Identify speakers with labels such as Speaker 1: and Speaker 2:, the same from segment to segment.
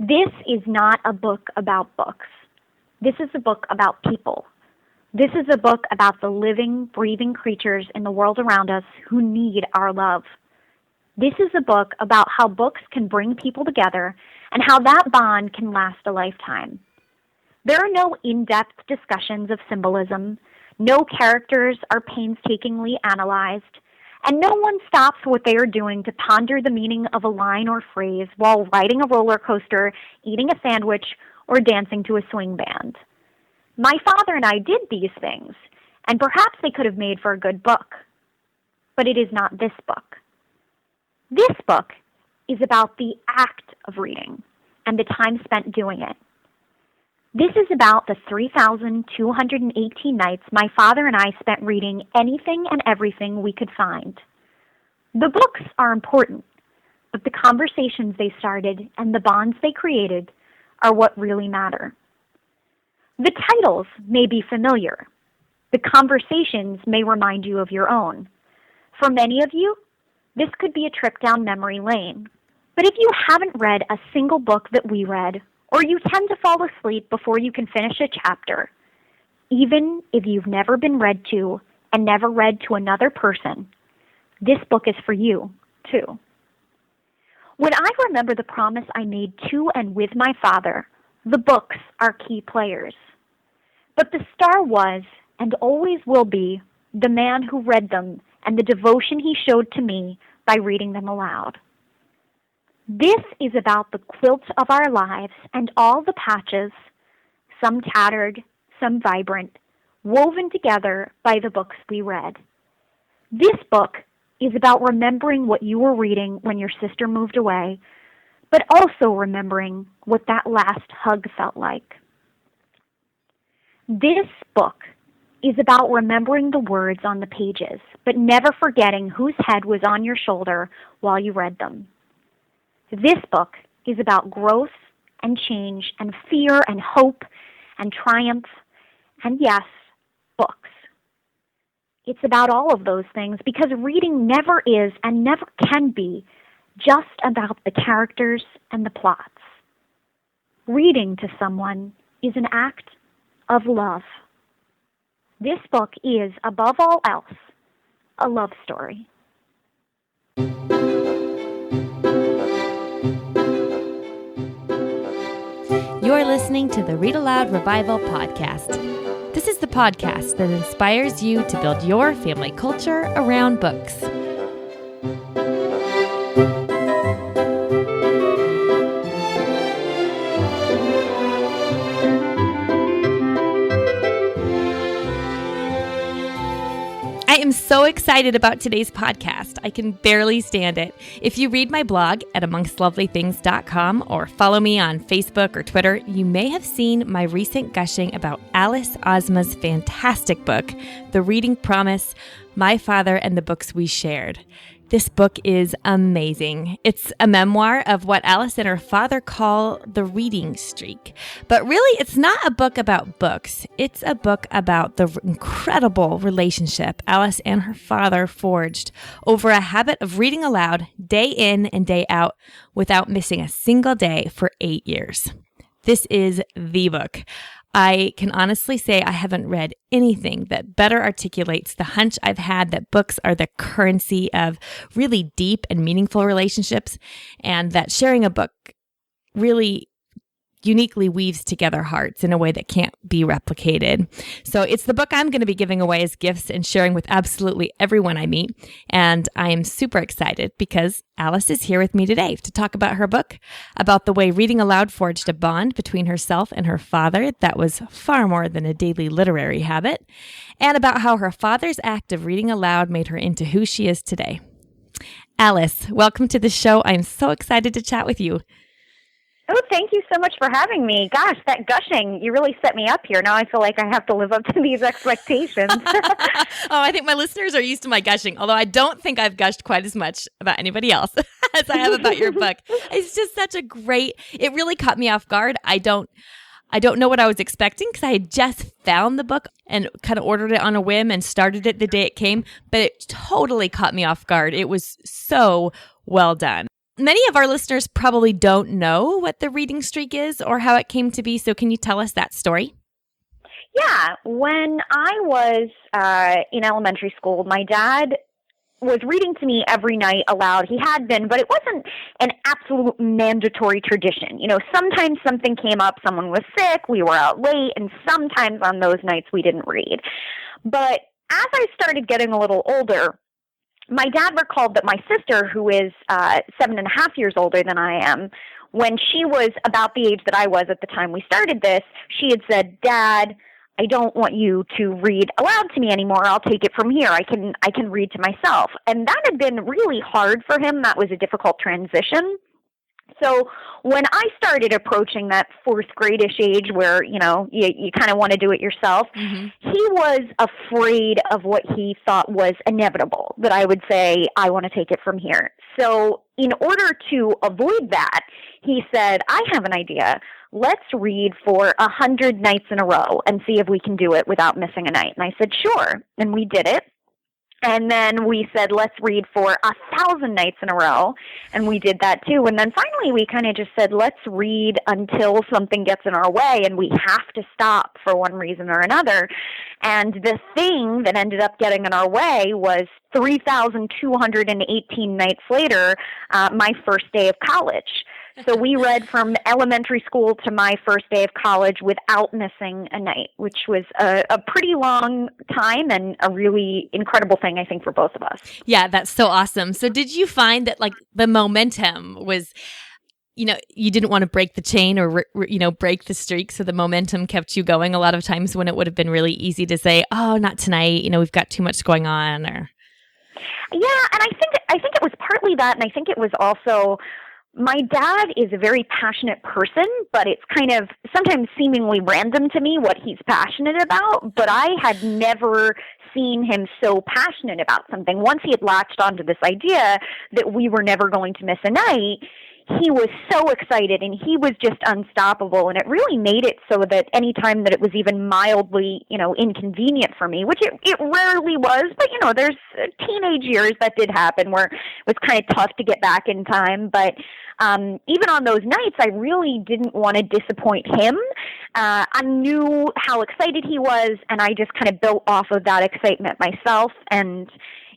Speaker 1: This is not a book about books. This is a book about people. This is a book about the living, breathing creatures in the world around us who need our love. This is a book about how books can bring people together and how that bond can last a lifetime. There are no in-depth discussions of symbolism. No characters are painstakingly analyzed. And no one stops what they are doing to ponder the meaning of a line or phrase while riding a roller coaster, eating a sandwich, or dancing to a swing band. My father and I did these things, and perhaps they could have made for a good book. But it is not this book. This book is about the act of reading and the time spent doing it. This is about the 3,218 nights my father and I spent reading anything and everything we could find. The books are important, but the conversations they started and the bonds they created are what really matter. The titles may be familiar. The conversations may remind you of your own. For many of you, this could be a trip down memory lane. But if you haven't read a single book that we read, or you tend to fall asleep before you can finish a chapter, even if you've never been read to and never read to another person, this book is for you, too. When I remember the promise I made to and with my father, the books are key players. But the star was, and always will be, the man who read them and the devotion he showed to me by reading them aloud. This is about the quilt of our lives and all the patches, some tattered, some vibrant, woven together by the books we read. This book is about remembering what you were reading when your sister moved away, but also remembering what that last hug felt like. This book is about remembering the words on the pages, but never forgetting whose head was on your shoulder while you read them. This book is about growth and change and fear and hope and triumph and, yes, books. It's about all of those things because reading never is and never can be just about the characters and the plots. Reading to someone is an act of love. This book is, above all else, a love story.
Speaker 2: You're listening to the Read-Aloud Revival podcast. This is the podcast that inspires you to build your family culture around books. I am so excited about today's podcast. I can barely stand it. If you read my blog at amongstlovelythings.com or follow me on Facebook or Twitter, you may have seen my recent gushing about Alice Ozma's fantastic book, The Reading Promise, My Father and the Books We Shared. This book is amazing. It's a memoir of what Alice and her father call the reading streak. But really, it's not a book about books. It's a book about the incredible relationship Alice and her father forged over a habit of reading aloud day in and day out without missing a single day for 8 years. This is the book. I can honestly say I haven't read anything that better articulates the hunch I've had that books are the currency of really deep and meaningful relationships, and that sharing a book really uniquely weaves together hearts in a way that can't be replicated. So it's the book I'm going to be giving away as gifts and sharing with absolutely everyone I meet. And I am super excited because Alice is here with me today to talk about her book, about the way reading aloud forged a bond between herself and her father that was far more than a daily literary habit, and about how her father's act of reading aloud made her into who she is today. Alice, welcome to the show. I'm so excited to chat with you.
Speaker 1: Oh, thank you so much for having me. Gosh, that gushing, you really set me up here. Now I feel like I have to live up to these expectations.
Speaker 2: I think my listeners are used to my gushing, although I don't think I've gushed quite as much about anybody else as I have about your book. It's just such a great, it really caught me off guard. I don't know what I was expecting because I had just found the book and kind of ordered it on a whim and started it the day it came, but it totally caught me off guard. It was so well done. many of our listeners probably don't know what the reading streak is or how it came to be. So can you tell us that story?
Speaker 1: Yeah. When I was in elementary school, my dad was reading to me every night aloud. He had been, but it wasn't an absolute mandatory tradition. Sometimes something came up, someone was sick, we were out late, and sometimes on those nights we didn't read. But as I started getting a little older, my dad recalled that my sister, who is 7.5 years older than I am, when she was about the age that I was at the time we started this, she had said, "Dad, I don't want you to read aloud to me anymore. I'll take it from here. I can read to myself." And that had been really hard for him. That was a difficult transition. So when I started approaching that fourth grade-ish age where, you kind of want to do it yourself, he was afraid of what he thought was inevitable, that I would say, "I want to take it from here." So in order to avoid that, he said, "I have an idea. Let's read for 100 nights in a row and see if we can do it without missing a night." And I said, "Sure." And we did it. And then we said, "Let's read for 1,000 nights in a row." And we did that too. And then finally we kind of just said, let's read until something gets in our way and we have to stop for one reason or another. And the thing that ended up getting in our way was 3,218 nights later, my first day of college. So we read from elementary school to my first day of college without missing a night, which was a pretty long time and a really incredible thing, I think, for both of us.
Speaker 2: Yeah, that's so awesome. So did you find that the momentum was, you didn't want to break the chain or, break the streak, so the momentum kept you going a lot of times when it would have been really easy to say, "Oh, not tonight, we've got too much going on," or...
Speaker 1: Yeah, and I think it was partly that, and I think it was also... My dad is a very passionate person, but it's kind of sometimes seemingly random to me what he's passionate about, but I had never seen him so passionate about something. Once he had latched onto this idea that we were never going to miss a night, he was so excited and he was just unstoppable, and it really made it so that any time that it was even mildly, inconvenient for me, which it rarely was, but there's teenage years that did happen where it was kind of tough to get back in time, but even on those nights, I really didn't want to disappoint him. I knew how excited he was, and I just kind of built off of that excitement myself, and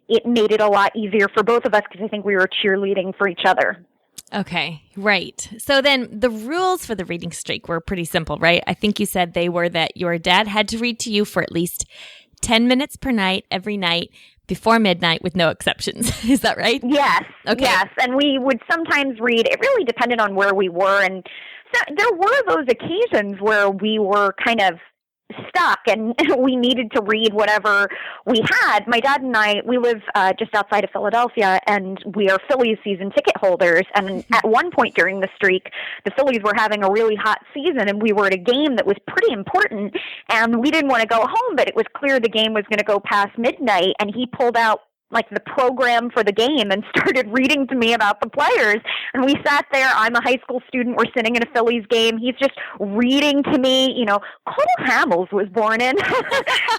Speaker 1: it made it a lot easier for both of us because I think we were cheerleading for each other.
Speaker 2: Okay, right. So then the rules for the reading streak were pretty simple, right? I think you said they were that your dad had to read to you for at least 10 minutes per night, every night, before midnight with no exceptions. Is that right?
Speaker 1: Yes.
Speaker 2: Okay.
Speaker 1: Yes. And we would sometimes read, it really depended on where we were. And so there were those occasions where we were kind of stuck and we needed to read whatever we had. My dad and I, we live just outside of Philadelphia, and we are Phillies season ticket holders. And at one point during the streak, the Phillies were having a really hot season, and we were at a game that was pretty important, and we didn't want to go home, but it was clear the game was going to go past midnight, and he pulled out the program for the game and started reading to me about the players. And we sat there. I'm a high school student. We're sitting in a Phillies game. He's just reading to me. Cole Hamels was born in,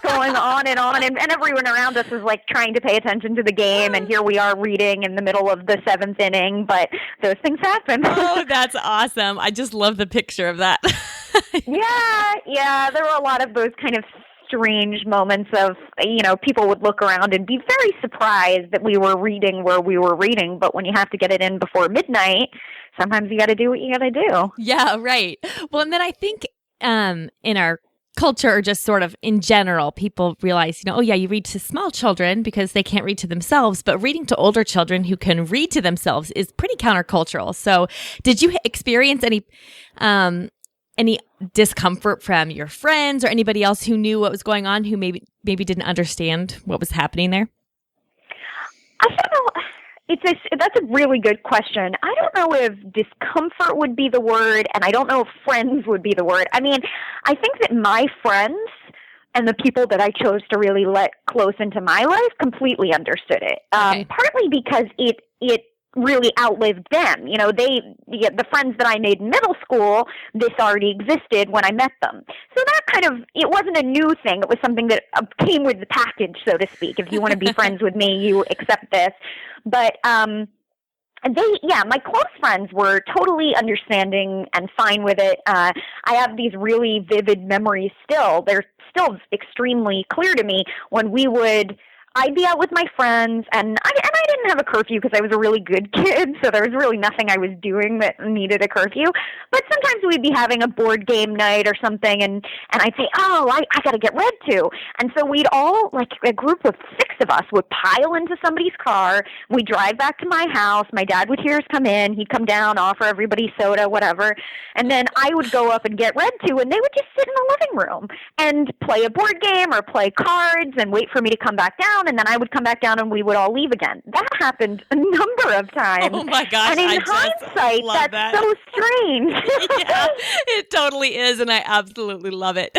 Speaker 1: going on. And everyone around us is trying to pay attention to the game. And here we are reading in the middle of the 7th inning. But those things happen.
Speaker 2: Oh, that's awesome. I just love the picture of that.
Speaker 1: Yeah. There were a lot of those kind of strange moments of, people would look around and be very surprised that we were reading where we were reading. But when you have to get it in before midnight, sometimes you got to do what you got to do.
Speaker 2: Yeah, right. Well, and then I think in our culture, or just sort of in general, people realize, you read to small children because they can't read to themselves, but reading to older children who can read to themselves is pretty countercultural. So did you experience any discomfort from your friends or anybody else who knew what was going on, who maybe didn't understand what was happening there?
Speaker 1: I don't know. That's a really good question. I don't know if discomfort would be the word, and I don't know if friends would be the word. I mean, I think that my friends and the people that I chose to really let close into my life completely understood it.
Speaker 2: Okay.
Speaker 1: Partly because it really outlived them. The friends that I made in middle school, this already existed when I met them. So that it wasn't a new thing. It was something that came with the package, so to speak. If you want to be friends with me, you accept this. But my close friends were totally understanding and fine with it. I have these really vivid memories still. They're still extremely clear to me when I'd be out with my friends, and I didn't have a curfew because I was a really good kid, so there was really nothing I was doing that needed a curfew. But sometimes we'd be having a board game night or something, and I'd say, oh, I got to get read to. And so we'd all, like a group of 6 of us, would pile into somebody's car. We'd drive back to my house. My dad would hear us come in. He'd come down, offer everybody soda, whatever. And then I would go up and get read to, and they would just sit in the living room and play a board game or play cards and wait for me to come back down. And then I would come back down and we would all leave again. That happened a number of times.
Speaker 2: Oh my gosh.
Speaker 1: And in hindsight, that's so strange.
Speaker 2: Yeah, it totally is. And I absolutely love it.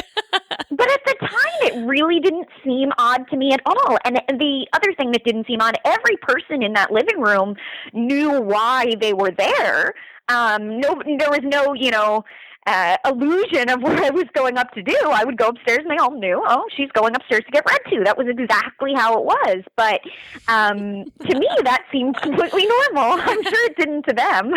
Speaker 1: But at the time, it really didn't seem odd to me at all. And the other thing that didn't seem odd, every person in that living room knew why they were there. There was no, illusion of what I was going up to do. I would go upstairs and they all knew, oh, she's going upstairs to get read to. That was exactly how it was. But to me, that seemed completely normal. I'm sure it didn't to them.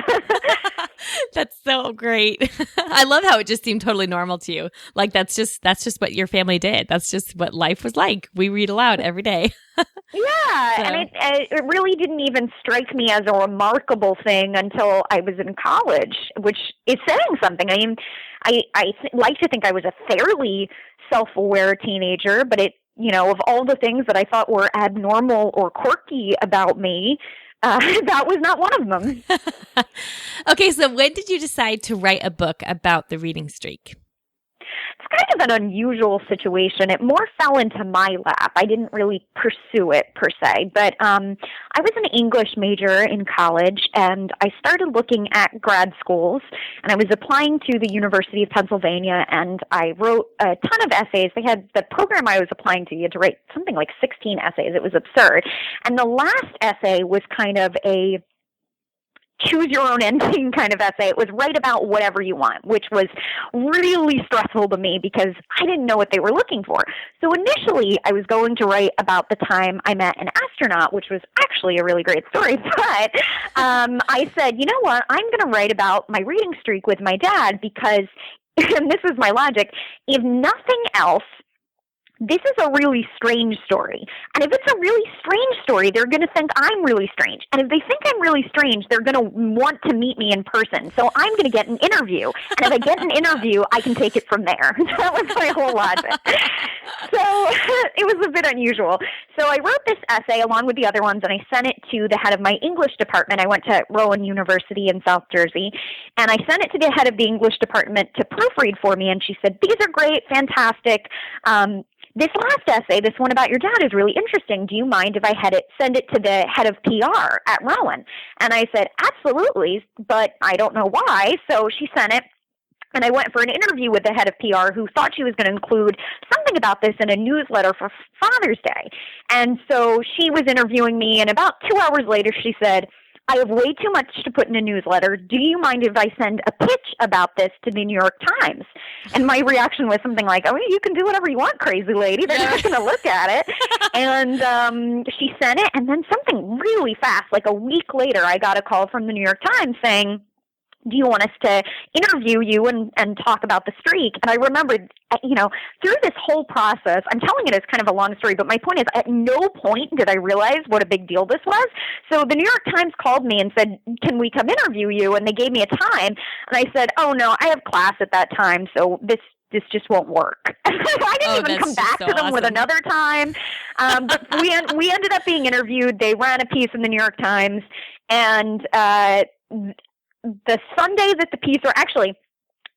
Speaker 2: That's so great. I love how it just seemed totally normal to you. Like that's just what your family did. That's just what life was like. We read aloud every day.
Speaker 1: Yeah, so. And it really didn't even strike me as a remarkable thing until I was in college, which is saying something. I mean, I like to think I was a fairly self-aware teenager, but of all the things that I thought were abnormal or quirky about me, that was not one of them.
Speaker 2: Okay, so when did you decide to write a book about the reading streak?
Speaker 1: It's kind of an unusual situation. It more fell into my lap. I didn't really pursue it per se, but I was an English major in college, and I started looking at grad schools, and I was applying to the University of Pennsylvania, and I wrote a ton of essays. They had the program I was applying to, you had to write something like 16 essays. It was absurd. And the last essay was kind of a choose your own ending kind of essay. It was write about whatever you want, which was really stressful to me because I didn't know what they were looking for. So initially, I was going to write about the time I met an astronaut, which was actually a really great story. But I said, you know what? I'm going to write about my reading streak with my dad because, and this is my logic, if nothing else, this is a really strange story. And if it's a really strange story, they're going to think I'm really strange. And if they think I'm really strange, they're going to want to meet me in person. So I'm going to get an interview. And if I get an interview, I can take it from there. That was my whole logic. So it was a bit unusual. So I wrote this essay along with the other ones, and I sent it to the head of my English department. I went to Rowan University in South Jersey, and I sent it to the head of the English department to proofread for me. And she said, these are great, fantastic. This last essay, this one about your dad, is really interesting. Do you mind if I send it to the head of PR at Rowan? And I said, absolutely, but I don't know why. So she sent it. And I went for an interview with the head of PR who thought she was going to include something about this in a newsletter for Father's Day. And so she was interviewing me, and about 2 hours later she said, I have way too much to put in a newsletter. Do you mind if I send a pitch about this to the New York Times? And my reaction was something like, oh, you can do whatever you want, crazy lady. They're not going to look at it. And she sent it, and then something really fast, like a week later, I got a call from the New York Times saying, do you want us to interview you and talk about the streak? And I remembered, through this whole process, I'm telling it as kind of a long story, but my point is at no point did I realize what a big deal this was. So the New York Times called me and said, can we come interview you? And they gave me a time. And I said, oh, no, I have class at that time, so this just won't work. I didn't even come back to them with another time. But we ended up being interviewed. They ran a piece in the New York Times, and the Sunday that the piece, or actually,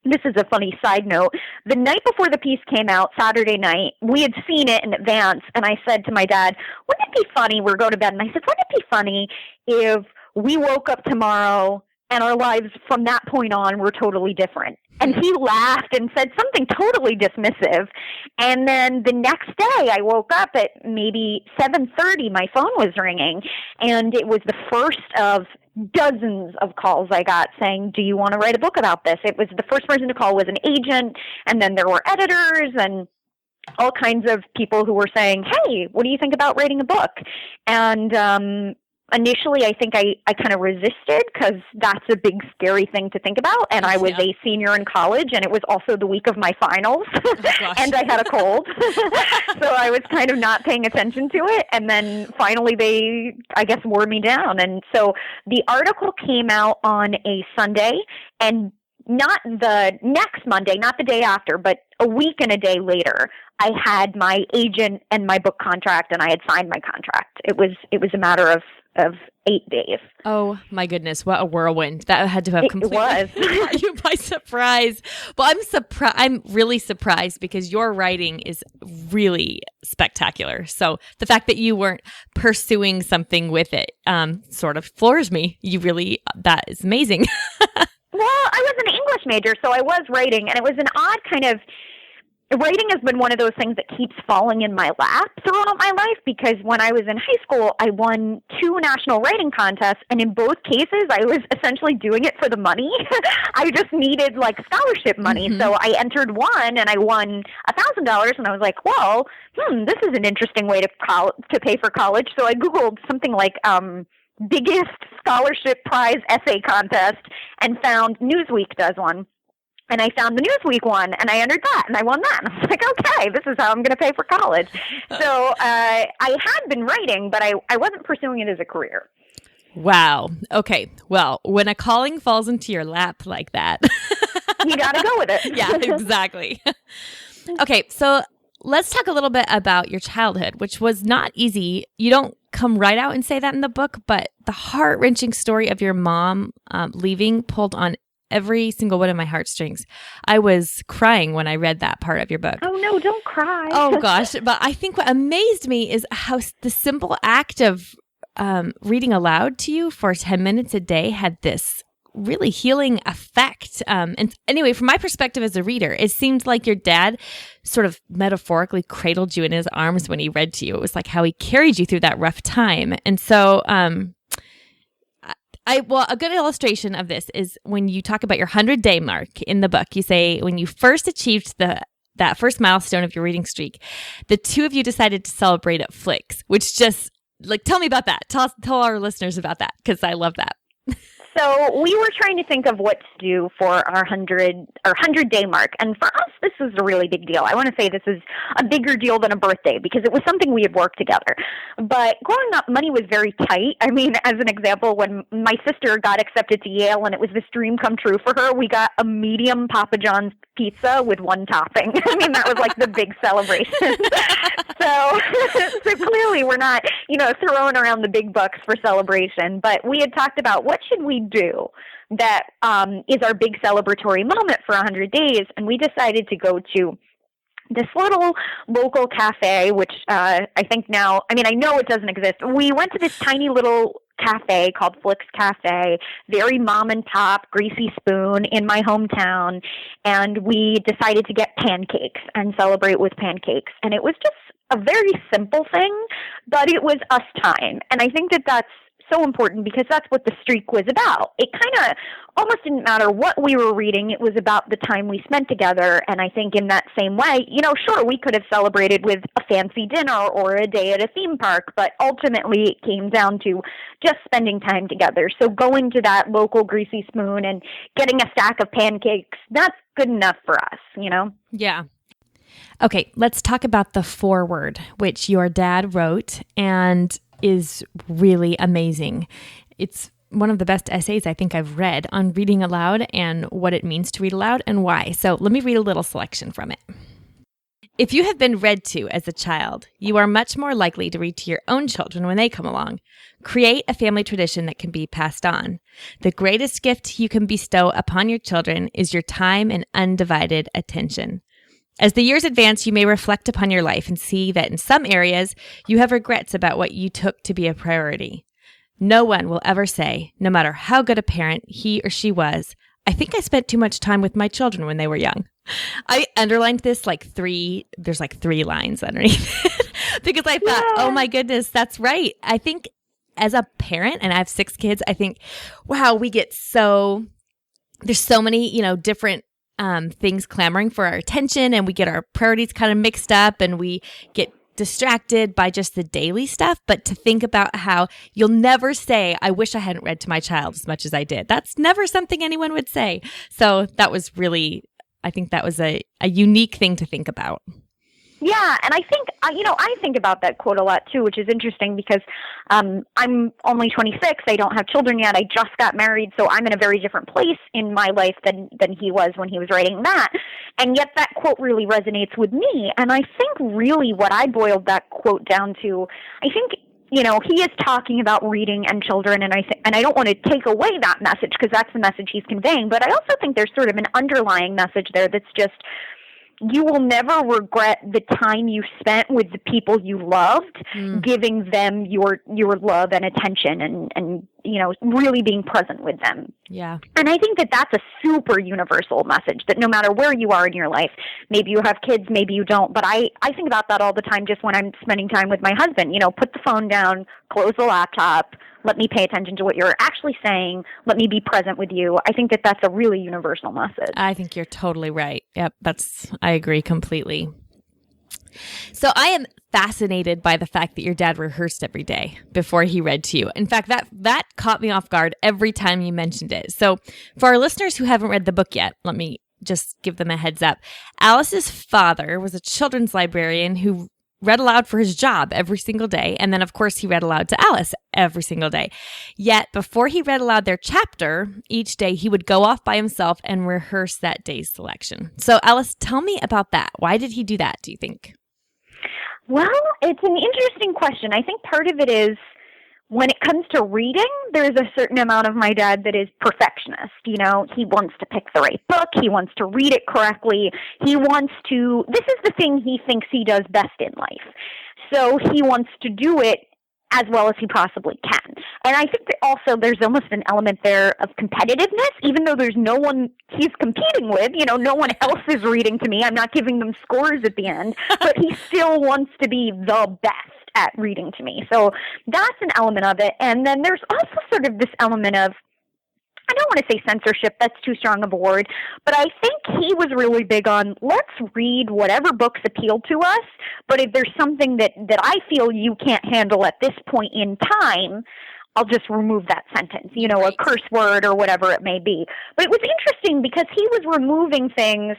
Speaker 1: this is a funny side note, the night before the piece came out, Saturday night, we had seen it in advance, and I said to my dad, wouldn't it be funny, we're going to bed, and I said, wouldn't it be funny if we woke up tomorrow and our lives from that point on were totally different? And he laughed and said something totally dismissive. And then the next day I woke up at maybe 7:30, my phone was ringing, and it was the first of dozens of calls I got saying, do you want to write a book about this? It was the first person to call was an agent, and then there were editors and all kinds of people who were saying, hey, what do you think about writing a book? And initially, I think I kind of resisted because that's a big, scary thing to think about. And I was a senior in college, and it was also the week of my finals, and I had a cold. So I was kind of not paying attention to it. And then finally they, I guess, wore me down. And so the article came out on a Sunday, and not the next Monday, not the day after, but a week and a day later, I had my agent and my book contract, and I had signed my contract. It was a matter of 8 days.
Speaker 2: Oh my goodness, what a whirlwind. That had to have completely caught you by surprise. Well, I'm really surprised because your writing is really spectacular. So the fact that you weren't pursuing something with it sort of floors me. That is amazing.
Speaker 1: Well, I was an English major, so I was writing, and it was an odd kind of, writing has been one of those things that keeps falling in my lap throughout my life, because when I was in high school, I won 2 national writing contests, and in both cases, I was essentially doing it for the money. I just needed, like, scholarship money, so I entered one, and I won $1,000, and I was like, well, this is an interesting way to pay for college, so I Googled something like, biggest scholarship prize essay contest, and found Newsweek does one. And I found the Newsweek one, and I entered that, and I won that. And I was like, okay, this is how I'm going to pay for college. So I had been writing, but I wasn't pursuing it as a career.
Speaker 2: Wow. Okay. Well, when a calling falls into your lap like that,
Speaker 1: you got to go with it.
Speaker 2: Yeah, exactly. Okay. So let's talk a little bit about your childhood, which was not easy. You don't come right out and say that in the book, but the heart-wrenching story of your mom leaving pulled on every single one of my heartstrings. I was crying when I read that part of your book.
Speaker 1: Oh, no, don't cry.
Speaker 2: Oh, gosh. But I think what amazed me is how the simple act of reading aloud to you for 10 minutes a day had this really healing effect. And anyway, from my perspective as a reader, it seemed like your dad sort of metaphorically cradled you in his arms when he read to you. It was like how he carried you through that rough time. And so, a good illustration of this is when you talk about your 100-day mark in the book. You say when you first achieved that first milestone of your reading streak, the two of you decided to celebrate at Flicks, which just, like, tell me about that. Tell our listeners about that, because I love that.
Speaker 1: So we were trying to think of what to do for our 100-day mark. And for us, this was a really big deal. I want to say this is a bigger deal than a birthday because it was something we had worked together. But growing up, money was very tight. I mean, as an example, when my sister got accepted to Yale and it was this dream come true for her, we got a medium Papa John's pizza with 1 topping. I mean, that was like the big celebration. So clearly we're not, throwing around the big bucks for celebration. But we had talked about what should we do that is our big celebratory moment for 100 days. And we decided to go to this little local cafe, which I think now, I know it doesn't exist. We went to this tiny little cafe called Flicks Cafe, very mom and pop, greasy spoon in my hometown. And we decided to get pancakes and celebrate with pancakes. And it was just a very simple thing, but it was us time. And I think that that's so important because that's what the streak was about. It kind of almost didn't matter what we were reading. It was about the time we spent together. And I think in that same way, sure, we could have celebrated with a fancy dinner or a day at a theme park, but ultimately it came down to just spending time together. So going to that local greasy spoon and getting a stack of pancakes, that's good enough for us,
Speaker 2: Yeah. Okay, let's talk about the foreword, which your dad wrote and is really amazing. It's one of the best essays I think I've read on reading aloud and what it means to read aloud and why. So let me read a little selection from it. If you have been read to as a child, you are much more likely to read to your own children when they come along. Create a family tradition that can be passed on. The greatest gift you can bestow upon your children is your time and undivided attention. As the years advance, you may reflect upon your life and see that in some areas, you have regrets about what you took to be a priority. No one will ever say, no matter how good a parent he or she was, I think I spent too much time with my children when they were young. I underlined this there's 3 lines underneath it because I thought, oh my goodness, that's right. I think as a parent, and I have 6 kids, I think, wow, there's so many, different things clamoring for our attention, and we get our priorities kind of mixed up, and we get distracted by just the daily stuff, but to think about how you'll never say, I wish I hadn't read to my child as much as I did. That's never something anyone would say. So that was really, I think that was a unique thing to think about.
Speaker 1: Yeah, and I think, I think about that quote a lot too, which is interesting because I'm only 26. I don't have children yet. I just got married, so I'm in a very different place in my life than he was when he was writing that. And yet that quote really resonates with me. And I think really what I boiled that quote down to, I think, he is talking about reading and children, and I don't want to take away that message because that's the message he's conveying. But I also think there's sort of an underlying message there that's just, you will never regret the time you spent with the people you loved, giving them your love and attention and really being present with them.
Speaker 2: Yeah.
Speaker 1: And I think that that's a super universal message that no matter where you are in your life, maybe you have kids, maybe you don't, but I think about that all the time just when I'm spending time with my husband. Put the phone down, close the laptop, let me pay attention to what you're actually saying, let me be present with you. I think that that's a really universal message.
Speaker 2: I think you're totally right. Yep, I agree completely. So I am fascinated by the fact that your dad rehearsed every day before he read to you. In fact, that caught me off guard every time you mentioned it. So for our listeners who haven't read the book yet, let me just give them a heads up. Alice's father was a children's librarian who read aloud for his job every single day. And then, of course, he read aloud to Alice every single day. Yet before he read aloud their chapter each day, he would go off by himself and rehearse that day's selection. So Alice, tell me about that. Why did he do that, do you think?
Speaker 1: Well, it's an interesting question. I think part of it is when it comes to reading, there's a certain amount of my dad that is perfectionist. He wants to pick the right book. He wants to read it correctly. This is the thing he thinks he does best in life. So he wants to do it as well as he possibly can. And I think that also there's almost an element there of competitiveness, even though there's no one he's competing with, no one else is reading to me. I'm not giving them scores at the end, but he still wants to be the best at reading to me. So that's an element of it. And then there's also sort of this element of, I don't want to say censorship, that's too strong of a word, but I think he was really big on, let's read whatever books appeal to us, but if there's something that I feel you can't handle at this point in time, I'll just remove that sentence, a curse word or whatever it may be. But it was interesting because he was removing things,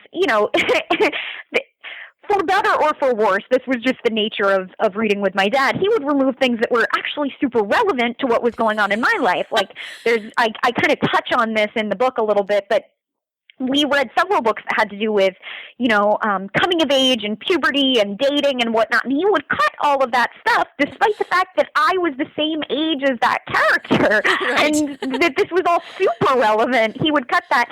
Speaker 1: for better or for worse, this was just the nature of reading with my dad. He would remove things that were actually super relevant to what was going on in my life. Like I kind of touch on this in the book a little bit, but we read several books that had to do with, coming of age and puberty and dating and whatnot. And he would cut all of that stuff despite the fact that I was the same age as that character right. And that this was all super relevant. He would cut that.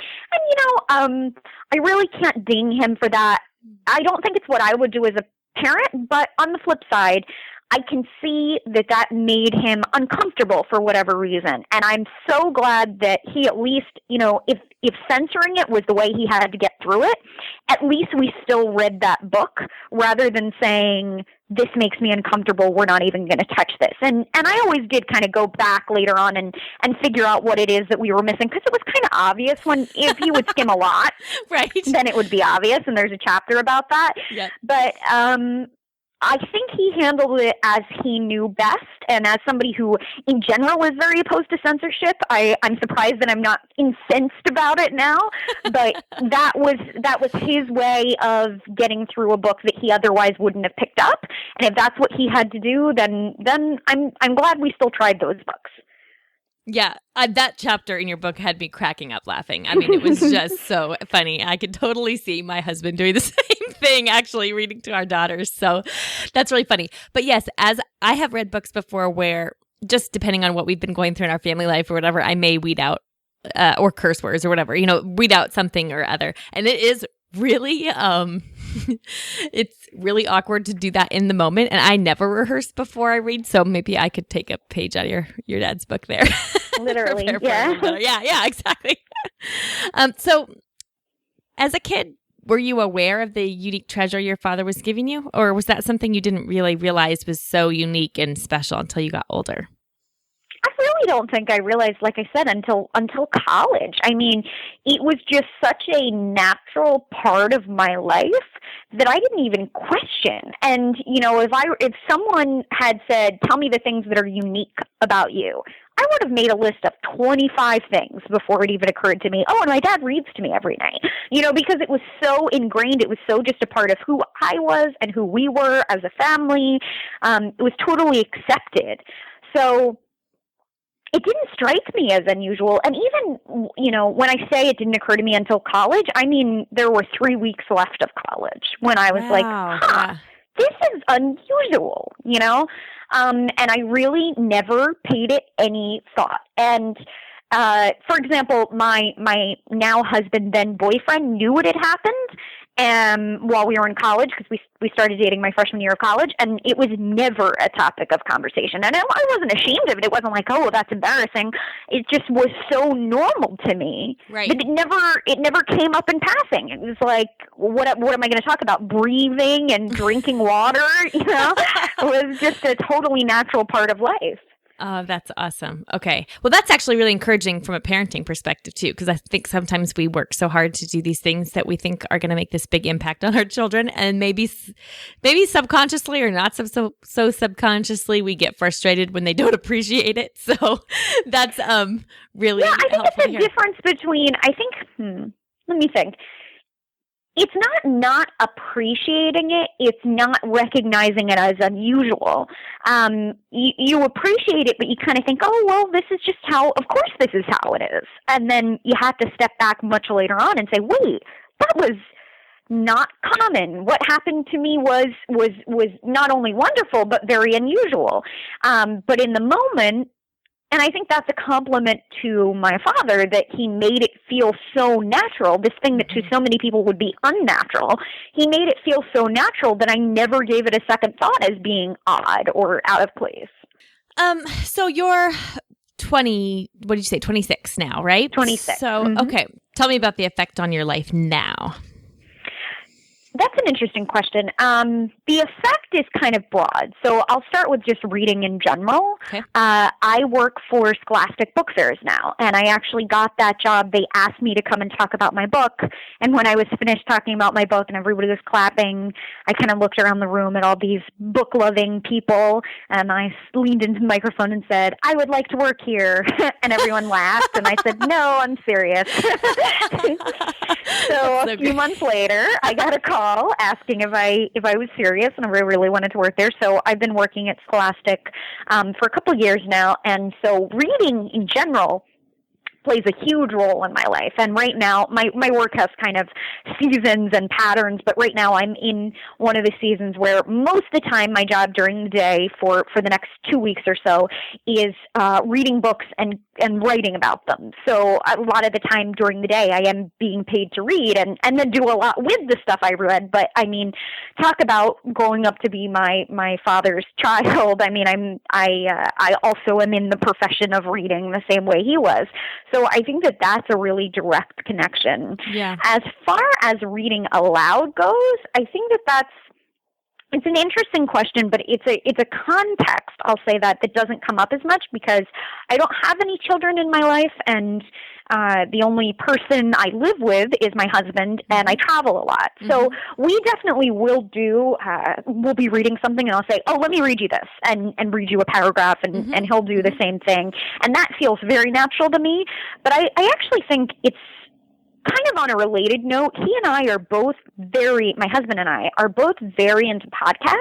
Speaker 1: And, I really can't ding him for that. I don't think it's what I would do as a parent, but on the flip side, I can see that made him uncomfortable for whatever reason. And I'm so glad that he at least, if censoring it was the way he had to get through it, at least we still read that book rather than saying, this makes me uncomfortable, we're not even going to touch this. And I always did kind of go back later on and figure out what it is that we were missing, because it was kind of obvious if you would skim a lot,
Speaker 2: right,
Speaker 1: then it would be obvious, and there's a chapter about that.
Speaker 2: Yep.
Speaker 1: But I think he handled it as he knew best, and as somebody who, in general, is very opposed to censorship, I'm surprised that I'm not incensed about it now. But that was his way of getting through a book that he otherwise wouldn't have picked up. And if that's what he had to do, then I'm glad we still tried those books.
Speaker 2: Yeah, that chapter in your book had me cracking up laughing. I mean, it was just so funny. I could totally see my husband doing the same thing, actually reading to our daughters. So that's really funny. But yes, as I have read books before where, just depending on what we've been going through in our family life or whatever, I may weed out or curse words or whatever, weed out something or other. And it is really, it's really awkward to do that in the moment. And I never rehearse before I read. So maybe I could take a page out of your dad's book there.
Speaker 1: Literally. Yeah.
Speaker 2: Yeah, exactly. So as a kid, were you aware of the unique treasure your father was giving you? Or was that something you didn't really realize was so unique and special until you got older?
Speaker 1: I really don't think I realized, like I said, until college. I mean, it was just such a natural part of my life that I didn't even question. And, if someone had said, tell me the things that are unique about you, I would have made a list of 25 things before it even occurred to me, oh, and my dad reads to me every night, because it was so ingrained. It was so just a part of who I was and who we were as a family. It was totally accepted. So it didn't strike me as unusual. And even, when I say it didn't occur to me until college, I mean, there were 3 weeks left of college when I was like, this is unusual, and I really never paid it any thought. And, for example, my now husband, then boyfriend, knew what had happened while we were in college, because we started dating my freshman year of college, and it was never a topic of conversation. And I wasn't ashamed of it. It wasn't like, oh, well, that's embarrassing. It just was so normal to me that it never came up in passing. It was like, what am I going to talk about? Breathing and drinking water, It was just a totally natural part of life.
Speaker 2: Oh, that's awesome. Okay. Well, that's actually really encouraging from a parenting perspective too, because I think sometimes we work so hard to do these things that we think are going to make this big impact on our children, and maybe subconsciously or not so subconsciously, we get frustrated when they don't appreciate it. So that's really
Speaker 1: I think
Speaker 2: helpful
Speaker 1: it's a difference between, let me think. It's not appreciating it. It's not recognizing it as unusual. You appreciate it, but you kind of think, oh, well, this is just of course this is how it is. And then you have to step back much later on and say, wait, that was not common. What happened to me was not only wonderful, but very unusual. But in the moment, and I think that's a compliment to my father, that he made it feel so natural, this thing that to so many people would be unnatural. He made it feel so natural that I never gave it a second thought as being odd or out of place.
Speaker 2: So you're 20, what did you say, 26 now, right?
Speaker 1: 26.
Speaker 2: So, okay. Tell me about the effect on your life now.
Speaker 1: That's an interesting question. The effect is kind of broad. So I'll start with just reading in general.
Speaker 2: Okay.
Speaker 1: I work for Scholastic Book Fairs now, and I actually got that job. They asked me to come and talk about my book, and when I was finished talking about my book and everybody was clapping, I kind of looked around the room at all these book-loving people, and I leaned into the microphone and said, I would like to work here, and everyone laughed, and I said, no, I'm serious. So a few months later, I got a call asking if I was serious and if I really wanted to work there. So I've been working at Scholastic for a couple of years now, and so reading in general plays a huge role in my life. And right now, my work has kind of seasons and patterns, but right now I'm in one of the seasons where most of the time my job during the day for the next 2 weeks or so is reading books and writing about them. So a lot of the time during the day I am being paid to read and then do a lot with the stuff I read. But I mean, talk about growing up to be my father's child. I mean, I also am in the profession of reading the same way he was. So I think that that's a really direct connection.
Speaker 2: Yeah.
Speaker 1: As far as reading aloud goes, I think it's an interesting question, but it's a context, I'll say that doesn't come up as much because I don't have any children in my life, and the only person I live with is my husband, and I travel a lot. Mm-hmm. So we definitely will we'll be reading something, and I'll say, oh, let me read you this, and read you a paragraph, and he'll do the same thing. And that feels very natural to me. But I actually think it's kind of on a related note, he and I are both my husband and I are both very into podcasts,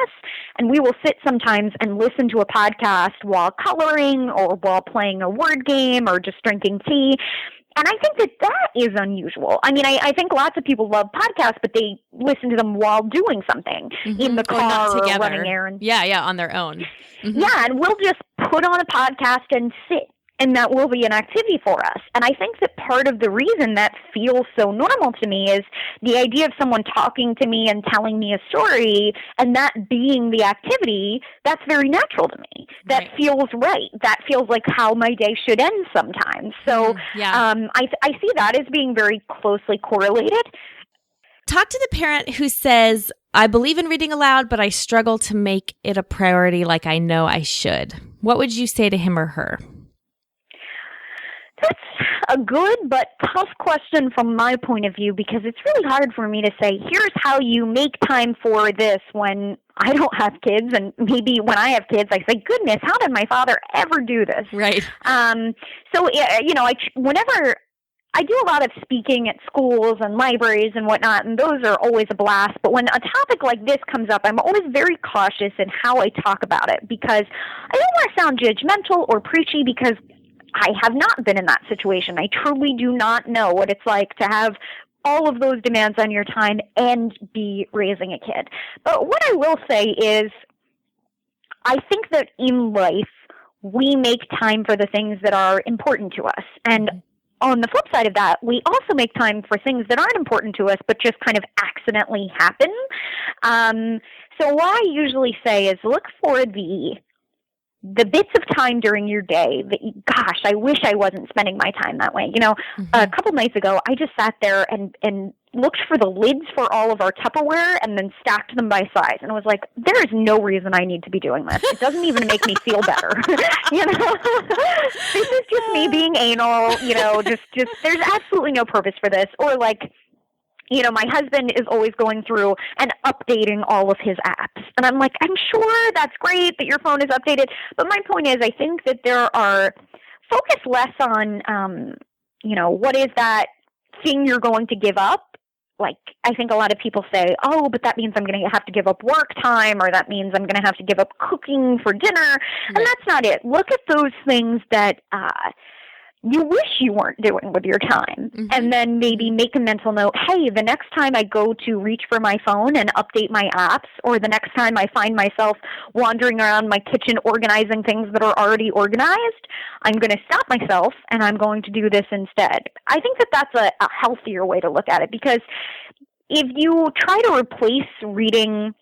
Speaker 1: and we will sit sometimes and listen to a podcast while coloring or while playing a word game or just drinking tea. And I think that is unusual. I mean, I think lots of people love podcasts, but they listen to them while doing something, in the car or running errands.
Speaker 2: Yeah, on their own. Mm-hmm.
Speaker 1: Yeah, and we'll just put on a podcast and sit. And that will be an activity for us. And I think that part of the reason that feels so normal to me is the idea of someone talking to me and telling me a story, and that being the activity, that's very natural to me. That feels right. That feels like how my day should end sometimes. So I see that as being very closely correlated.
Speaker 2: Talk to the parent who says, I believe in reading aloud, but I struggle to make it a priority like I know I should. What would you say to him or her?
Speaker 1: That's a good but tough question from my point of view, because it's really hard for me to say, here's how you make time for this when I don't have kids, and maybe when I have kids, I say, goodness, how did my father ever do this?
Speaker 2: Right.
Speaker 1: Whenever I do a lot of speaking at schools and libraries and whatnot, and those are always a blast. But when a topic like this comes up, I'm always very cautious in how I talk about it, because I don't want to sound judgmental or preachy, because I have not been in that situation. I truly do not know what it's like to have all of those demands on your time and be raising a kid. But what I will say is, I think that in life, we make time for the things that are important to us. And on the flip side of that, we also make time for things that aren't important to us, but just kind of accidentally happen. So what I usually say is, look for the bits of time during your day that, gosh, I wish I wasn't spending my time that way. A couple nights ago, I just sat there and looked for the lids for all of our Tupperware and then stacked them by size. And I was like, there is no reason I need to be doing this. It doesn't even make me feel better. This is just me being anal, just there's absolutely no purpose for this. Or my husband is always going through and updating all of his apps. And I'm like, I'm sure that's great that your phone is updated. But my point is, I think that there are focus less on, what is that thing you're going to give up? Like, I think a lot of people say, oh, but that means I'm going to have to give up work time, or that means I'm going to have to give up cooking for dinner. Right. And that's not it. Look at those things that, you wish you weren't doing with your time. And then maybe make a mental note, hey, the next time I go to reach for my phone and update my apps, or the next time I find myself wandering around my kitchen organizing things that are already organized, I'm going to stop myself and I'm going to do this instead. I think that that's a healthier way to look at it, because if you try to replace reading,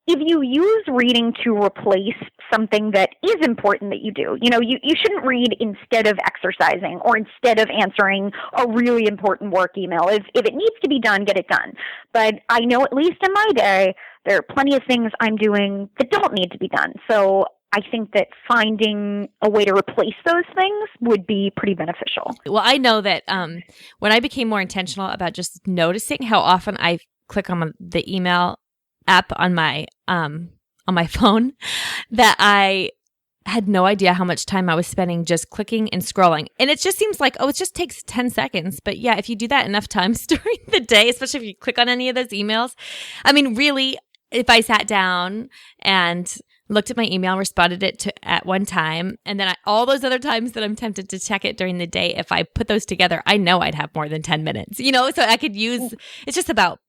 Speaker 1: if you use reading to replace something that is important that you do, you shouldn't read instead of exercising or instead of answering a really important work email. If it needs to be done, get it done. But I know, at least in my day, there are plenty of things I'm doing that don't need to be done. So I think that finding a way to replace those things would be pretty beneficial.
Speaker 2: Well, I know that when I became more intentional about just noticing how often I click on the email app on my phone, that I had no idea how much time I was spending just clicking and scrolling. And it just seems like, it just takes 10 seconds. But yeah, if you do that enough times during the day, especially if you click on any of those emails, I mean, really, if I sat down and looked at my email, responded it at one time, and then all those other times that I'm tempted to check it during the day, if I put those together, I know I'd have more than 10 minutes, so I could use, it's just about,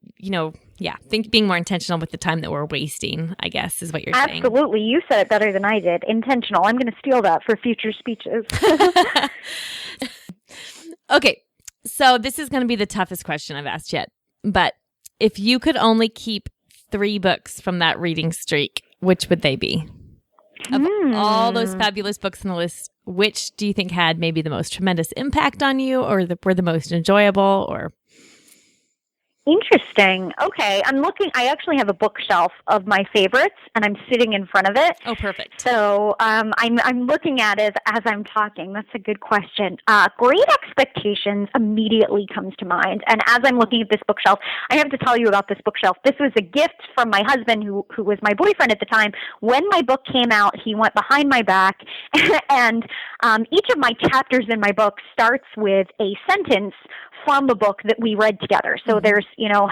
Speaker 2: being more intentional with the time that we're wasting, I guess, is what you're saying.
Speaker 1: Absolutely. You said it better than I did. Intentional. I'm going to steal that for future speeches.
Speaker 2: Okay. So this is going to be the toughest question I've asked yet, but if you could only keep 3 books from that reading streak, which would they be? Of all those fabulous books on the list, which do you think had maybe the most tremendous impact on you, or were the most enjoyable, or?
Speaker 1: Interesting. Okay. I actually have a bookshelf of my favorites, and I'm sitting in front of it.
Speaker 2: Oh, perfect.
Speaker 1: So I'm looking at it as I'm talking. That's a good question. Great Expectations immediately comes to mind. And as I'm looking at this bookshelf, I have to tell you about this bookshelf. This was a gift from my husband, who was my boyfriend at the time. When my book came out, he went behind my back, and each of my chapters in my book starts with a sentence from a book that we read together. So there's,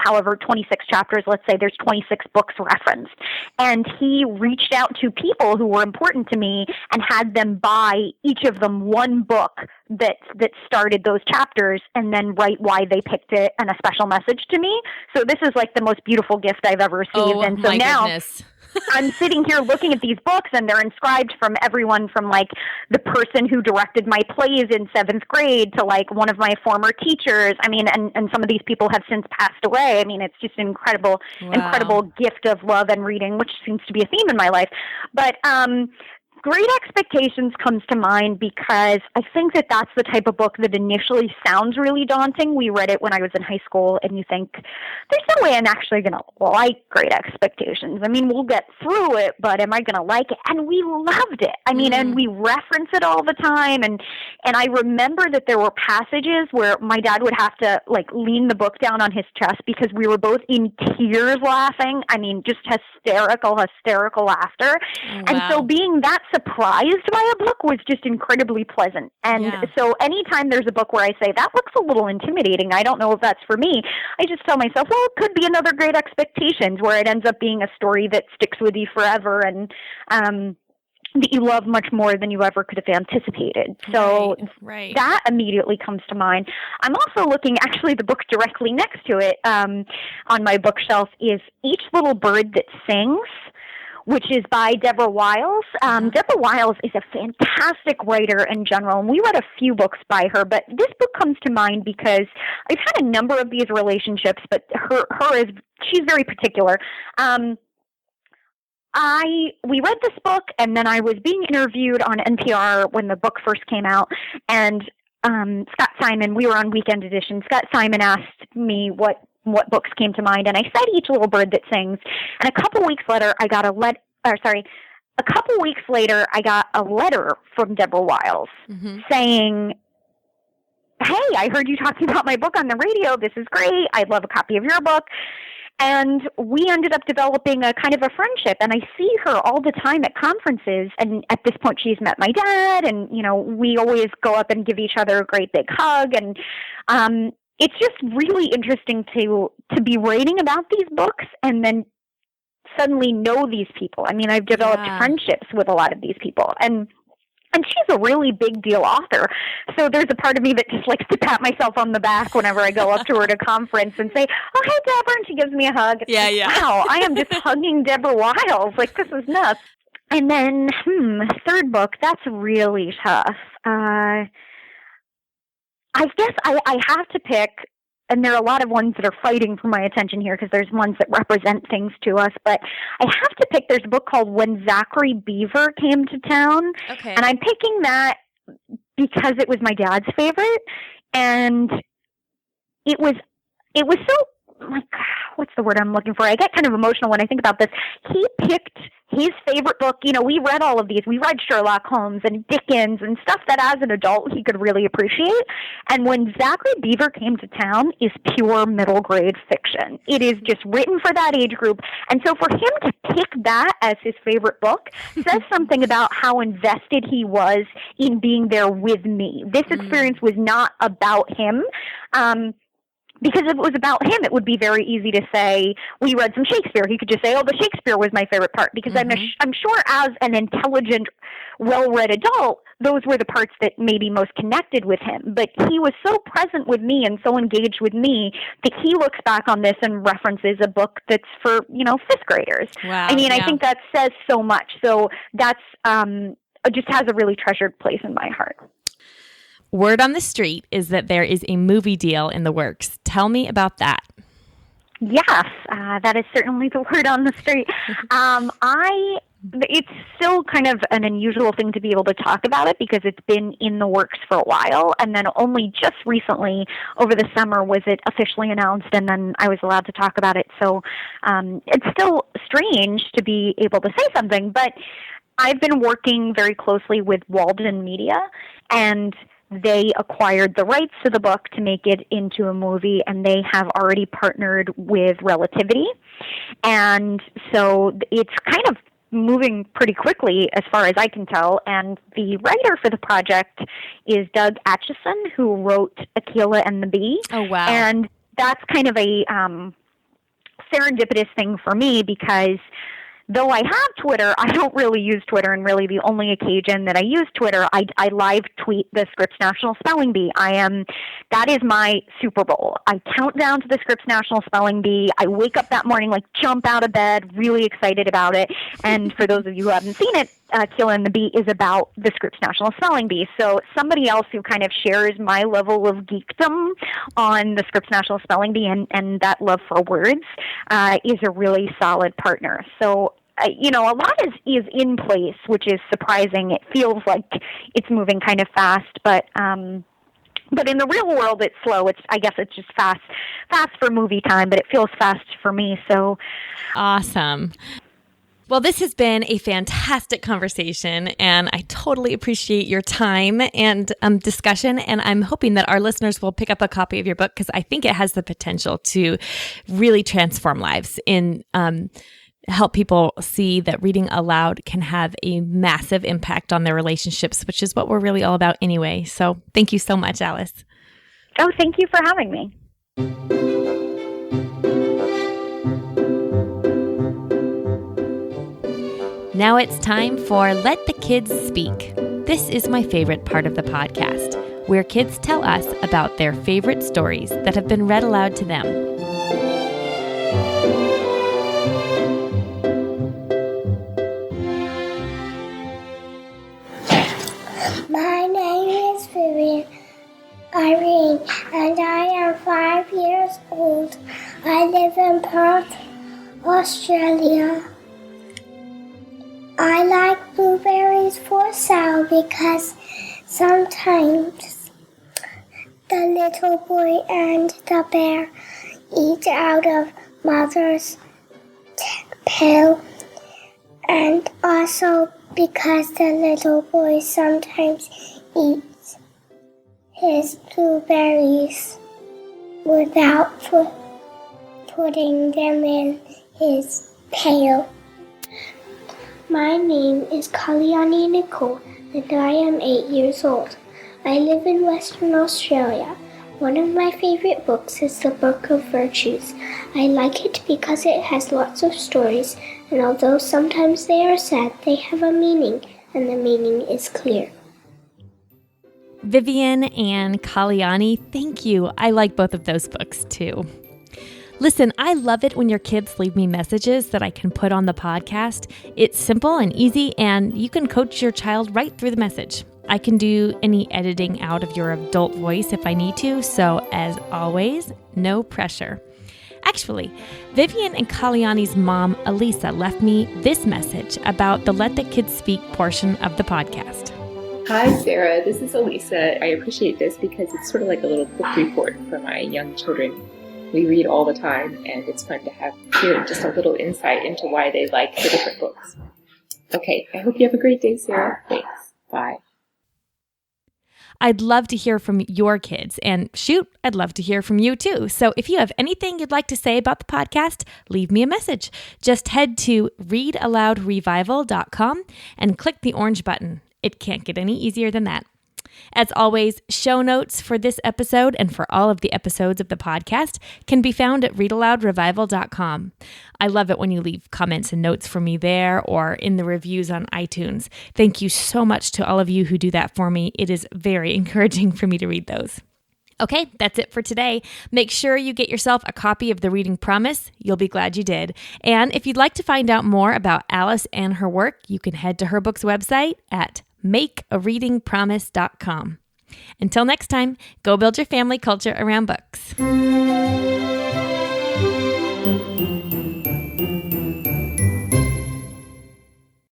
Speaker 1: however, 26 chapters, let's say there's 26 books referenced. And he reached out to people who were important to me and had them buy each of them one book that started those chapters, and then write why they picked it and a special message to me. So this is like the most beautiful gift I've ever received.
Speaker 2: Oh,
Speaker 1: and so
Speaker 2: my
Speaker 1: now
Speaker 2: goodness.
Speaker 1: I'm sitting here looking at these books, and they're inscribed from everyone from the person who directed my plays in 7th grade to one of my former teachers. I mean, and some of these people have since passed away. I mean, it's just an incredible gift of love and reading, which seems to be a theme in my life. But Great Expectations comes to mind because I think that that's the type of book that initially sounds really daunting. We read it when I was in high school, and you think, there's no way I'm actually going to like Great Expectations. I mean, we'll get through it, but am I going to like it? And we loved it. I mean, and we reference it all the time. And I remember that there were passages where my dad would have to, like, lean the book down on his chest because we were both in tears laughing. I mean, just hysterical laughter.
Speaker 2: Wow.
Speaker 1: And so being that surprised by a book was just incredibly pleasant. And so anytime there's a book where I say, that looks a little intimidating, I don't know if that's for me, I just tell myself, well, it could be another Great Expectations, where it ends up being a story that sticks with you forever and that you love much more than you ever could have anticipated. So that immediately comes to mind. I'm also looking, actually, the book directly next to it on my bookshelf is Each Little Bird That Sings, which is by Deborah Wiles. Deborah Wiles is a fantastic writer in general, and we read a few books by her, but this book comes to mind because I've had a number of these relationships, but she's very particular. We read this book, and then I was being interviewed on NPR when the book first came out, and Scott Simon, we were on Weekend Edition, Scott Simon asked me what books came to mind, and I said Each Little Bird That Sings. And a couple weeks later, I got a letter from Deborah Wiles saying, hey, I heard you talking about my book on the radio. This is great. I'd love a copy of your book. And we ended up developing a kind of a friendship, and I see her all the time at conferences, and at this point she's met my dad, and, you know, we always go up and give each other a great big hug, and it's just really interesting to be writing about these books and then suddenly know these people. I mean, I've developed friendships with a lot of these people, and she's a really big deal author. So there's a part of me that just likes to pat myself on the back whenever I go up to her at a conference and say, oh, hey, Deborah, and she gives me a hug. Wow, I am just hugging Deborah Wiles. Like, this is nuts. And then, third book, that's really tough. I guess I have to pick, and there are a lot of ones that are fighting for my attention here because there's ones that represent things to us, but I have to pick, there's a book called When Zachary Beaver Came to Town, and I'm picking that because it was my dad's favorite, and it was so, like, what's the word I'm looking for? I get kind of emotional when I think about this. He picked his favorite book. You know, we read all of these. We read Sherlock Holmes and Dickens and stuff that as an adult he could really appreciate. And When Zachary Beaver Came to Town is pure middle grade fiction. It is just written for that age group. And so for him to pick that as his favorite book says something about how invested he was in being there with me. This experience was not about him. Because if it was about him, it would be very easy to say, we read some Shakespeare. He could just say, oh, the Shakespeare was my favorite part. Because I'm sure as an intelligent, well-read adult, those were the parts that maybe most connected with him. But he was so present with me and so engaged with me that he looks back on this and references a book that's for, fifth graders.
Speaker 2: Wow,
Speaker 1: I mean, I think that says so much. So that's just has a really treasured place in my heart.
Speaker 2: Word on the street is that there is a movie deal in the works. Tell me about that.
Speaker 1: Yes, that is certainly the word on the street. It's still kind of an unusual thing to be able to talk about it because it's been in the works for a while, and then only just recently over the summer was it officially announced, and then I was allowed to talk about it. So it's still strange to be able to say something, but I've been working very closely with Walden Media, and they acquired the rights to the book to make it into a movie, and they have already partnered with Relativity. And so it's kind of moving pretty quickly as far as I can tell. And the writer for the project is Doug Atchison, who wrote Aquila and the Bee.
Speaker 2: Oh, wow.
Speaker 1: And that's kind of a serendipitous thing for me because though I have Twitter, I don't really use Twitter, and really the only occasion that I use Twitter, I live tweet the Scripps National Spelling Bee. That is my Super Bowl. I count down to the Scripps National Spelling Bee. I wake up that morning, jump out of bed, really excited about it. And for those of you who haven't seen it, Aquila and the Bee is about the Scripps National Spelling Bee. So somebody else who kind of shares my level of geekdom on the Scripps National Spelling Bee and that love for words is a really solid partner. So a lot is in place, which is surprising. It feels like it's moving kind of fast, but in the real world, it's slow. I guess it's just fast for movie time, but it feels fast for me. So
Speaker 2: awesome. Well, this has been a fantastic conversation, and I totally appreciate your time and discussion, and I'm hoping that our listeners will pick up a copy of your book because I think it has the potential to really transform lives and help people see that reading aloud can have a massive impact on their relationships, which is what we're really all about anyway. So thank you so much, Alice.
Speaker 1: Oh, thank you for having me.
Speaker 2: Now it's time for Let the Kids Speak. This is my favorite part of the podcast, where kids tell us about their favorite stories that have been read aloud to them.
Speaker 3: My name is Vivian Irene, and I am 5 years old. I live in Perth, Australia. I like blueberries for sale because sometimes the little boy and the bear eat out of mother's pail, and also because the little boy sometimes eats his blueberries without putting them in his pail. My name is Kalyani Nicole, and I am 8 years old. I live in Western Australia. One of my favorite books is the Book of Virtues. I like it because it has lots of stories, and although sometimes they are sad, they have a meaning, and the meaning is clear.
Speaker 2: Vivian and Kalyani, thank you. I like both of those books too. Listen, I love it when your kids leave me messages that I can put on the podcast. It's simple and easy, and you can coach your child right through the message. I can do any editing out of your adult voice if I need to, so as always, no pressure. Actually, Vivian and Kalyani's mom, Elisa, left me this message about the Let the Kids Speak portion of the podcast.
Speaker 4: Hi, Sarah. This is Elisa. I appreciate this because it's sort of like a little book report for my young children. We read all the time, and it's fun to hear just a little insight into why they like the different books. Okay, I hope you have a great day, Sarah. Thanks. Bye.
Speaker 2: I'd love to hear from your kids, and shoot, I'd love to hear from you too. So if you have anything you'd like to say about the podcast, leave me a message. Just head to readaloudrevival.com and click the orange button. It can't get any easier than that. As always, show notes for this episode and for all of the episodes of the podcast can be found at readaloudrevival.com. I love it when you leave comments and notes for me there or in the reviews on iTunes. Thank you so much to all of you who do that for me. It is very encouraging for me to read those. Okay, that's it for today. Make sure you get yourself a copy of The Reading Promise. You'll be glad you did. And if you'd like to find out more about Alice and her work, you can head to her book's website at makeareadingpromise.com. Until next time, go build your family culture around books.